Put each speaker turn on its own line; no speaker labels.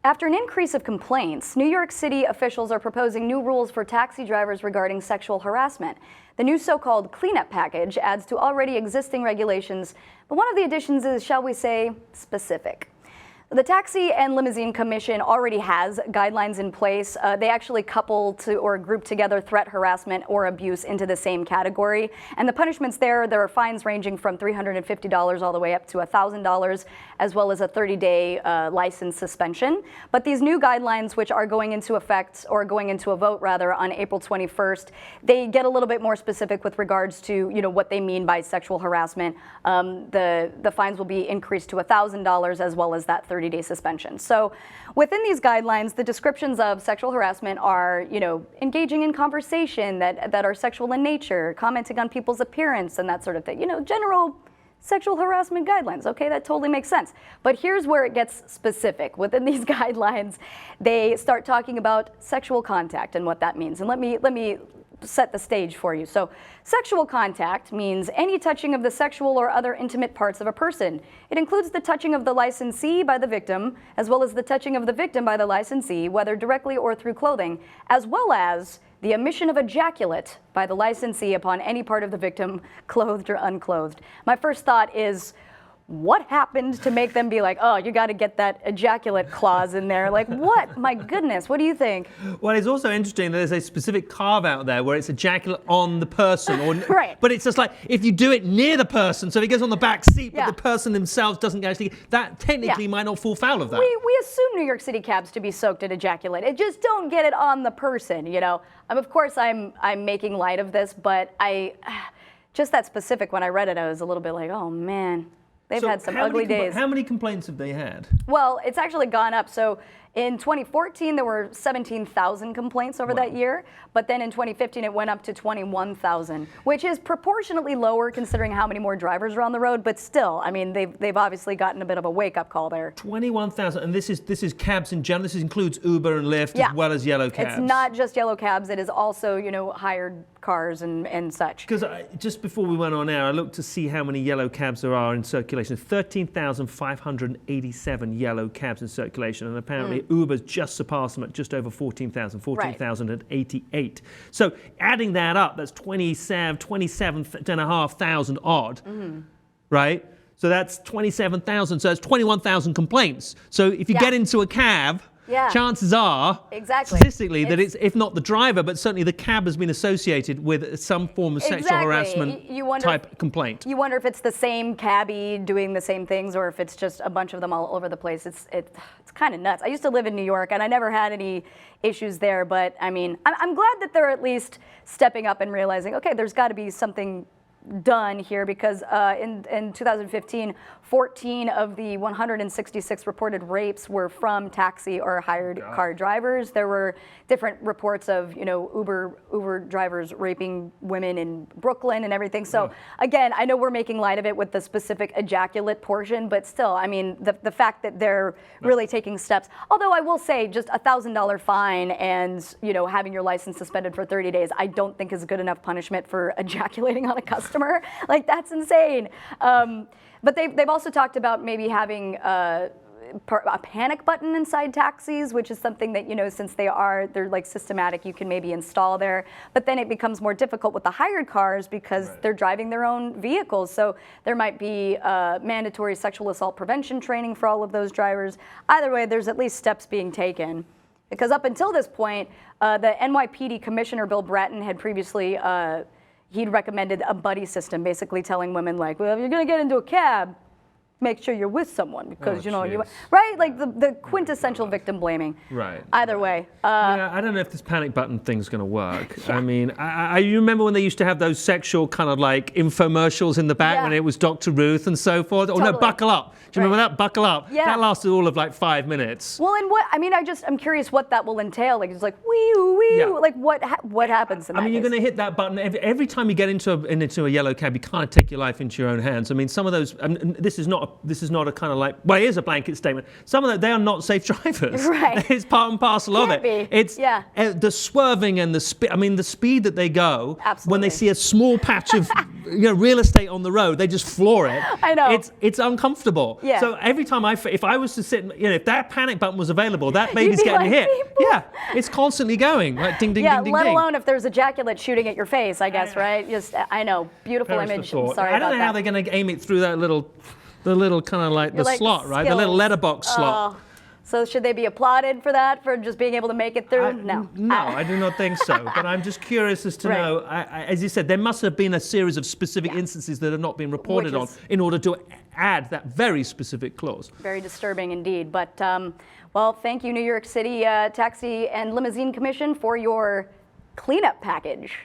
After an increase of complaints, New York City officials are proposing new rules for taxi drivers regarding sexual harassment. The new so-called cleanup package adds to already existing regulations, but one of the additions is, shall we say, specific. The Taxi and Limousine Commission already has guidelines in place. They actually couple to or group together threat, harassment, or abuse into the same category. And the punishments there are fines ranging from $350 all the way up to $1,000, as well as a 30-day license suspension. But these new guidelines, which are going into effect, or going into a vote rather, on April 21st, they get a little bit more specific with regards to what they mean by sexual harassment. The fines will be increased to $1,000 as well as that 30-day suspension. So within these guidelines, the descriptions of sexual harassment are, engaging in conversation that are sexual in nature, commenting on people's appearance and that sort of thing. General sexual harassment guidelines. Okay, that totally makes sense. But here's where it gets specific. Within these guidelines, they start talking about sexual contact and what that means. And let me set the stage for you. So sexual contact means any touching of the sexual or other intimate parts of a person. It includes the touching of the licensee by the victim, as well as the touching of the victim by the licensee, whether directly or through clothing, as well as the emission of ejaculate by the licensee upon any part of the victim, clothed or unclothed. My first thought is, what happened to make them be like, oh, you got to get that ejaculate clause in there? Like, what? My goodness, what do you think?
Well, it's also interesting that there's a specific carve out there where it's ejaculate on the person. Or,
right.
But it's just like, if you do it near the person, so if it goes on the back seat, but the person themselves doesn't actually, that technically might not fall foul of that.
We assume New York City cabs to be soaked in ejaculate. It just don't get it on the person, Of course, I'm making light of this, but just that specific, when I read it, I was a little bit like, oh, man. They've had some ugly days.
How many complaints have they had?
Well, it's actually gone up. So in 2014, there were 17,000 complaints over that year. But then in 2015, it went up to 21,000, which is proportionately lower considering how many more drivers are on the road. But still, I mean, they've obviously gotten a bit of a wake-up call there.
21,000, and this is cabs in general. This includes Uber and Lyft as well as yellow cabs.
It's not just yellow cabs. It is also, hired cars and such.
Because just before we went on air, I looked to see how many yellow cabs there are in circulation. 13,587 yellow cabs in circulation, and apparently Uber's just surpassed them at just over 14,000, 14,088. So adding that up, that's 27,500 odd, right? So that's 27,000. So that's 21,000 complaints. So if you get into a cab, chances are, statistically, that it's, if not the driver, but certainly the cab has been associated with some form of sexual harassment type complaint.
You wonder if it's the same cabbie doing the same things, or if it's just a bunch of them all over the place. It's kind of nuts. I used to live in New York, and I never had any issues there. But I mean, I'm glad that they're at least stepping up and realizing, okay, there's got to be something done here, because in 2015, 14 of the 166 reported rapes were from taxi or hired car drivers. There were different reports of Uber drivers raping women in Brooklyn and everything. So again, I know we're making light of it with the specific ejaculate portion, but still, I mean, the fact that they're really taking steps. Although I will say, just $1,000 fine and having your license suspended for 30 days, I don't think is good enough punishment for ejaculating on a customer. Like, that's insane. But they've also talked about maybe having a panic button inside taxis, which is something that, since they're like systematic, you can maybe install there. But then it becomes more difficult with the hired cars because they're driving their own vehicles. So there might be mandatory sexual assault prevention training for all of those drivers. Either way, there's at least steps being taken. Because up until this point, the NYPD Commissioner Bill Bratton had previously he'd recommended a buddy system, basically telling women, like, well, if you're going to get into a cab, make sure you're with someone, because right, like the quintessential victim blaming.
Right.
Either way.
I don't know if this panic button thing's going to work. I mean, you remember when they used to have those sexual kind of like infomercials in the back when it was Dr. Ruth and so forth? Totally. Oh no, buckle up. Do you remember that? Buckle up. Yeah. That lasted all of like 5 minutes.
Well, and I'm curious what that will entail. Like, it's like wee like what happens in that
you're going to hit that button every time you get into a yellow cab. You can't take your life into your own hands. I mean, some of those. This is not a not a kind of like, well, it is a blanket statement. Some of them, they are not safe drivers.
Right.
It's part and parcel of it.
Be.
It's the swerving and the speed that they go.
Absolutely.
When they see a small patch of real estate on the road, they just floor it.
I know.
It's uncomfortable.
Yeah.
So every time if I was to sit, if that panic button was available, that baby's
You'd be
getting
like,
hit.
people.
Yeah, it's constantly going, like ding, ding, ding, ding,
let
ding.
alone if there's ejaculate shooting at your face, I guess, right? Just, I know, beautiful
Perish the
image.
thought.
Sorry
I don't
about
know how they're going to aim it through the little kind of like the
like
slot, right? The little
skills.
letterbox slot.
So should they be applauded for that, for just being able to make it through? No.
No, I do not think so. But I'm just curious as to know, as you said, there must have been a series of specific instances that have not been reported on in order to add that very specific clause.
Very disturbing indeed. But, well, thank you, New York City Taxi and Limousine Commission, for your cleanup package.